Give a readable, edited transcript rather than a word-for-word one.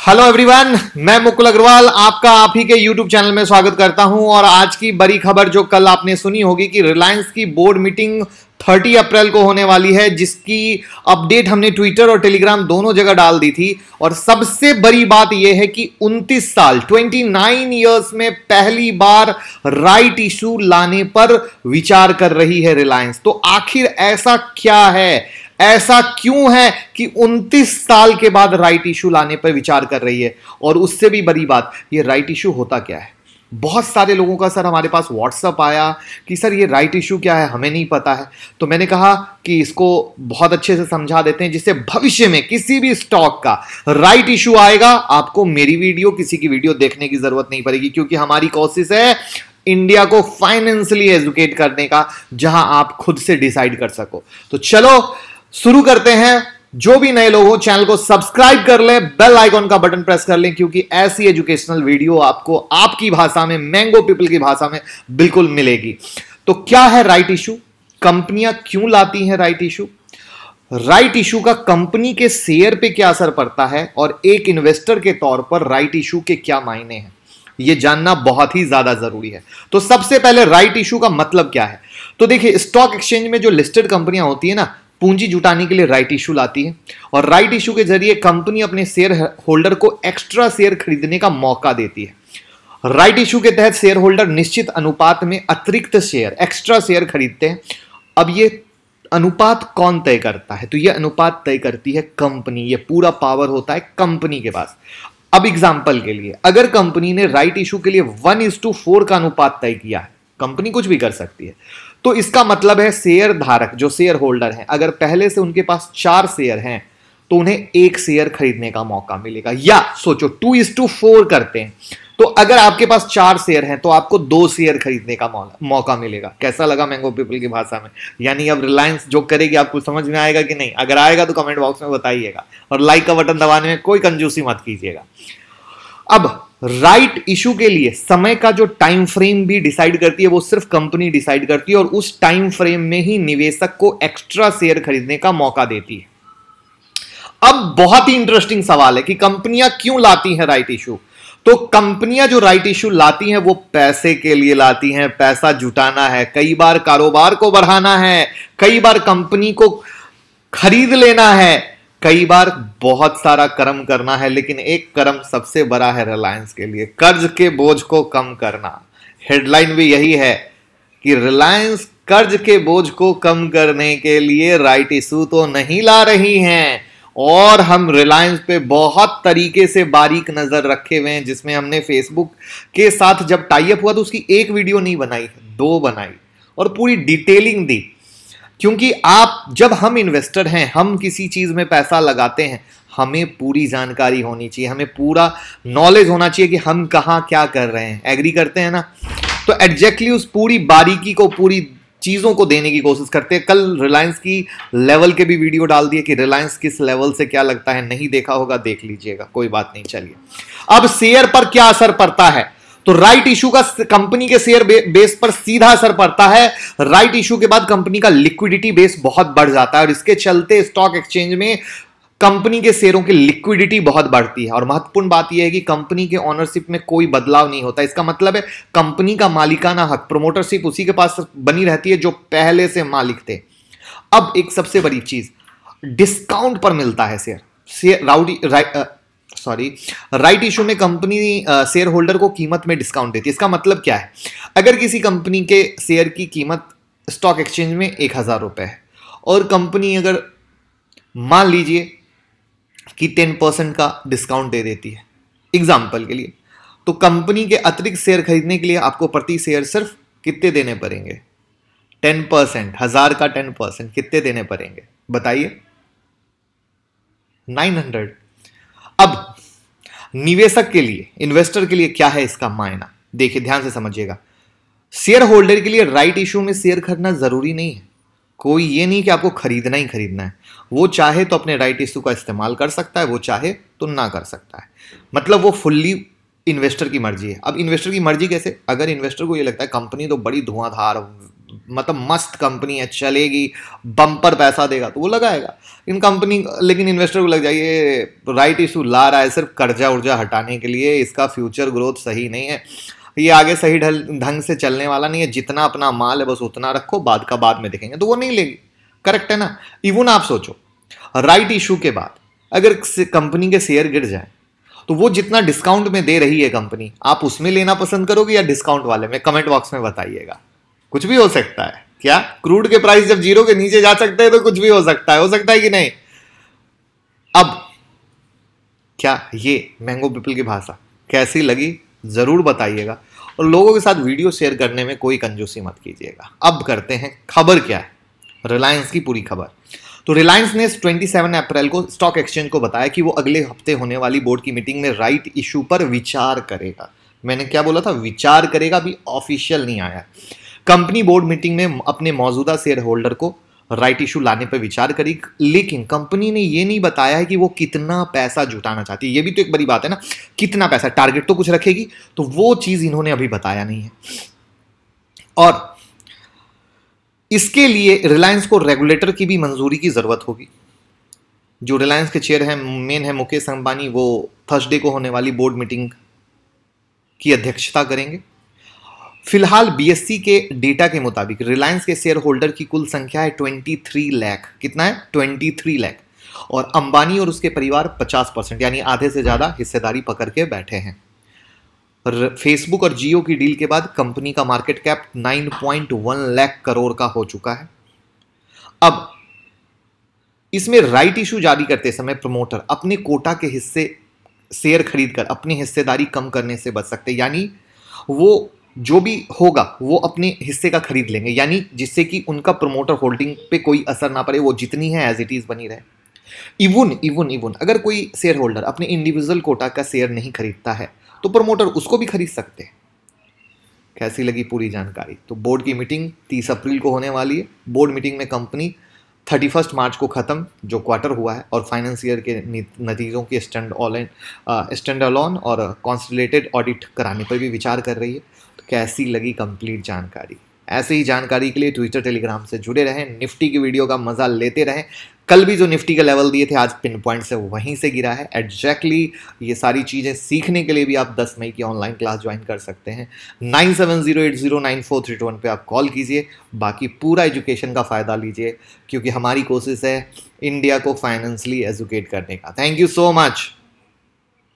Hello everyone, मैं मुकुल अग्रवाल आपका आप ही के यूट्यूब चैनल में स्वागत करता हूं। और आज की बड़ी खबर जो कल आपने सुनी होगी कि रिलायंस की बोर्ड मीटिंग 30 अप्रैल को होने वाली है, जिसकी अपडेट हमने ट्विटर और टेलीग्राम दोनों जगह डाल दी थी। और सबसे बड़ी बात यह है कि 29 इयर्स में पहली बार राइट इशू लाने पर विचार कर रही है रिलायंस। तो आखिर ऐसा क्या है, ऐसा क्यों है कि 29 साल के बाद राइट इशू लाने पर विचार कर रही है? और उससे भी बड़ी बात, ये राइट इशू होता क्या है? बहुत सारे लोगों का सर हमारे पास व्हाट्सएप आया कि सर ये राइट इशू क्या है, हमें नहीं पता है। तो मैंने कहा कि इसको बहुत अच्छे से समझा देते हैं, जिससे भविष्य में किसी भी स्टॉक का राइट इशू आएगा, आपको मेरी वीडियो, किसी की वीडियो देखने की जरूरत नहीं पड़ेगी। क्योंकि हमारी कोशिश है इंडिया को फाइनेंशियली एजुकेट करने का, जहां आप खुद से डिसाइड कर सको। तो चलो शुरू करते हैं। जो भी नए लोग हो चैनल को सब्सक्राइब कर लें, बेल आइकॉन का बटन प्रेस कर लें, क्योंकि ऐसी एजुकेशनल वीडियो आपको आपकी भाषा में, मैंगो पीपल की भाषा में बिल्कुल मिलेगी। तो क्या है राइट इशू? कंपनियां क्यों लाती हैं राइट इशू? राइट इशू का कंपनी के शेयर पे क्या असर पड़ता है, और एक इन्वेस्टर के तौर पर राइट इशू के क्या मायने हैं, यह जानना बहुत ही ज्यादा जरूरी है। तो सबसे पहले राइट इशू का मतलब क्या है? तो देखिए, स्टॉक एक्सचेंज में जो लिस्टेड कंपनियां होती है ना, पूंजी जुटाने के लिए राइट इशू लाती है। और राइट इशू के जरिए कंपनी अपने शेयर होल्डर को एक्स्ट्रा शेयर खरीदने का मौका देती है। राइट इशू के तहत शेयर होल्डर निश्चित अनुपात में अतिरिक्त शेयर, एक्स्ट्रा शेयर खरीदते हैं। अब ये अनुपात कौन तय करता है? तो ये अनुपात तय करती है कंपनी। ये पूरा पावर होता है कंपनी के पास। अब एग्जांपल के लिए, अगर कंपनी ने राइट इशू के लिए 1:4 का अनुपात तय किया है, कंपनी कुछ भी कर सकती है, तो इसका मतलब है शेयर धारक, जो शेयर होल्डर हैं, अगर पहले से उनके पास 4 शेयर हैं तो उन्हें 1 शेयर खरीदने का मौका मिलेगा। या सोचो 2:4 करते हैं, तो अगर आपके पास 4 शेयर हैं तो आपको 2 शेयर खरीदने का मौका मिलेगा। कैसा लगा मैंगो पीपल की भाषा में? यानी अब रिलायंस जो करेगी आपको समझ में आएगा कि नहीं? अगर आएगा तो कमेंट बॉक्स में बताइएगा, और लाइक का बटन दबाने में कोई कंजूसी मत कीजिएगा। अब राइट इशू के लिए समय का जो टाइम फ्रेम भी डिसाइड करती है, वो सिर्फ कंपनी डिसाइड करती है, और उस टाइम फ्रेम में ही निवेशक को एक्स्ट्रा शेयर खरीदने का मौका देती है। अब बहुत ही इंटरेस्टिंग सवाल है कि कंपनियां क्यों लाती हैं राइट इशू? तो कंपनियां जो राइट इशू लाती हैं वो पैसे के लिए लाती हैं, पैसा जुटाना है, कई बार कारोबार को बढ़ाना है, कई बार कंपनी को खरीद लेना है, कई बार बहुत सारा कर्म करना है। लेकिन एक कर्म सबसे बड़ा है रिलायंस के लिए, कर्ज के बोझ को कम करना। हेडलाइन भी यही है कि रिलायंस कर्ज के बोझ को कम करने के लिए राइट इशू तो नहीं ला रही हैं। और हम रिलायंस पे बहुत तरीके से बारीक नजर रखे हुए हैं, जिसमें हमने फेसबुक के साथ जब टाई अप हुआ तो उसकी एक वीडियो नहीं बनाई, 2 बनाई, और पूरी डिटेलिंग दी। क्योंकि जब हम इन्वेस्टर हैं, हम किसी चीज में पैसा लगाते हैं, हमें पूरी जानकारी होनी चाहिए, हमें पूरा नॉलेज होना चाहिए कि हम कहां क्या कर रहे हैं। एग्री करते हैं ना? तो एग्जैक्टली उस पूरी बारीकी को, पूरी चीजों को देने की कोशिश करते हैं। कल रिलायंस की लेवल के भी वीडियो डाल दिए कि रिलायंस किस लेवल से क्या लगता है। नहीं देखा होगा, देख लीजिएगा, कोई बात नहीं। चलिए, अब शेयर पर क्या असर पड़ता है? तो राइट इशू का कंपनी के शेयर बेस पर सीधा असर पड़ता है। राइट इशू के बाद कंपनी का लिक्विडिटी बेस बहुत बढ़ जाता है, और इसके चलते स्टॉक एक्सचेंज में कंपनी के शेयरों की लिक्विडिटी बहुत बढ़ती है। और महत्वपूर्ण बात यह है कि कंपनी के ओनरशिप में कोई बदलाव नहीं होता। इसका मतलब है कंपनी का मालिकाना हक, प्रोमोटरशिप उसी के पास बनी रहती है जो पहले से मालिक थे। अब एक सबसे बड़ी चीज, डिस्काउंट पर मिलता है राइट इशू में कंपनी शेयर होल्डर को कीमत में डिस्काउंट देती है। इसका मतलब क्या है? अगर किसी कंपनी के शेयर की कीमत स्टॉक एक्सचेंज में 1,000 रुपए है, और कंपनी अगर मान लीजिए कि 10% का डिस्काउंट दे देती है एग्जाम्पल के लिए, तो कंपनी के अतिरिक्त शेयर खरीदने के लिए आपको प्रति शेयर सिर्फ कितने देने पड़ेंगे? 10%, 1000 का 10% कितने देने पड़ेंगे बताइए? 900। अब निवेशक के लिए, इन्वेस्टर के लिए क्या है इसका मायना? देखिए, ध्यान से समझिएगा। शेयर होल्डर के लिए राइट इशू में शेयर खरीदना जरूरी नहीं है। कोई ये नहीं कि आपको खरीदना ही खरीदना है। वो चाहे तो अपने राइट इशू का इस्तेमाल कर सकता है, वो चाहे तो ना कर सकता है। मतलब वो फुल्ली इन्वेस्टर की मर्जी है। अब इन्वेस्टर की मर्जी कैसे? अगर इन्वेस्टर को ये लगता है कंपनी तो बड़ी धुआंधार मतलब मस्त कंपनी है, चलेगी, बम्पर पैसा देगा तो वो लगाएगा इन कंपनी। लेकिन इन्वेस्टर को लग जाइए राइट इशू ला रहा है सिर्फ कर्जा उर्जा हटाने के लिए, इसका फ्यूचर ग्रोथ सही नहीं है, ये आगे सही ढंग से चलने वाला नहीं है, जितना अपना माल है बस उतना रखो, बाद का बाद में देखेंगे, तो वो नहीं लेगी। करेक्ट है ना। इवन आप सोचो राइट इशू के बाद अगर कंपनी के शेयर गिर जाए तो वो जितना डिस्काउंट में दे रही है कंपनी, आप उसमें लेना पसंद करोगे या डिस्काउंट वाले में? कमेंट बॉक्स में बताइएगा। कुछ भी हो सकता है क्या? क्रूड के प्राइस जब जीरो के नीचे जा सकते हैं तो कुछ भी हो सकता है कि नहीं? अब क्या ये मैंगो पीपल की भाषा कैसी लगी जरूर बताइएगा, और लोगों के साथ वीडियो शेयर करने में कोई कंजूसी मत कीजिएगा। अब करते हैं खबर क्या है, रिलायंस की पूरी खबर। तो रिलायंस ने 27 अप्रैल को स्टॉक एक्सचेंज को बताया कि वो अगले हफ्ते होने वाली बोर्ड की मीटिंग में राइट इशू पर विचार करेगा। मैंने क्या बोला था? विचार करेगा, अभी ऑफिशियल नहीं आया। कंपनी बोर्ड मीटिंग में अपने मौजूदा शेयर होल्डर को राइट इशू लाने पर विचार करी, लेकिन कंपनी ने यह नहीं बताया है कि वो कितना पैसा जुटाना चाहती है। ये भी तो एक बड़ी बात है ना, कितना पैसा, टारगेट तो कुछ रखेगी, तो वो चीज इन्होंने अभी बताया नहीं है। और इसके लिए रिलायंस को रेगुलेटर की भी मंजूरी की जरूरत होगी। जो रिलायंस के चेयर हैं, मेन है मुकेश अंबानी, वो थर्सडे को होने वाली बोर्ड मीटिंग की अध्यक्षता करेंगे। फिलहाल बीएससी के डेटा के मुताबिक रिलायंस के शेयर होल्डर की कुल संख्या है 23 लाख। कितना है? 23 लाख। और अंबानी और उसके परिवार 50% यानी आधे से ज्यादा हिस्सेदारी पकड़ के बैठे हैं। फेसबुक और जियो की डील के बाद कंपनी का मार्केट कैप 9.1 लाख करोड़ का हो चुका है। अब इसमें राइट इशू जारी करते समय प्रमोटर अपने कोटा के हिस्से शेयर खरीदकर अपनी हिस्सेदारी कम करने से बच सकते, यानी वो जो भी होगा वो अपने हिस्से का खरीद लेंगे, यानी जिससे कि उनका प्रमोटर होल्डिंग पे कोई असर ना पड़े, वो जितनी है एज इट इज बनी रहे। इवन अगर कोई शेयर होल्डर अपने इंडिविजुअल कोटा का शेयर नहीं खरीदता है तो प्रमोटर उसको भी खरीद सकते हैं। कैसी लगी पूरी जानकारी? तो बोर्ड की मीटिंग 30 अप्रैल को होने वाली है। बोर्ड मीटिंग में कंपनी 31 मार्च को खत्म जो क्वार्टर हुआ है और फाइनेंस ईयर के नतीजों की स्टैंड अलोन और कॉन्सोलिडेटेड ऑडिट कराने पर भी विचार कर रही है। तो कैसी लगी कंप्लीट जानकारी? ऐसे ही जानकारी के लिए ट्विटर टेलीग्राम से जुड़े रहें, निफ्टी की वीडियो का मजा लेते रहें। कल भी जो निफ्टी के लेवल दिए थे आज पिन पॉइंट से वहीं से गिरा है एग्जैक्टली। ये सारी चीज़ें सीखने के लिए भी आप 10 मई की ऑनलाइन क्लास ज्वाइन कर सकते हैं। 9708094321 पे आप कॉल कीजिए, बाकी पूरा एजुकेशन का फ़ायदा लीजिए, क्योंकि हमारी कोशिश है इंडिया को फाइनेंशियली एजुकेट करने का। Thank you so much.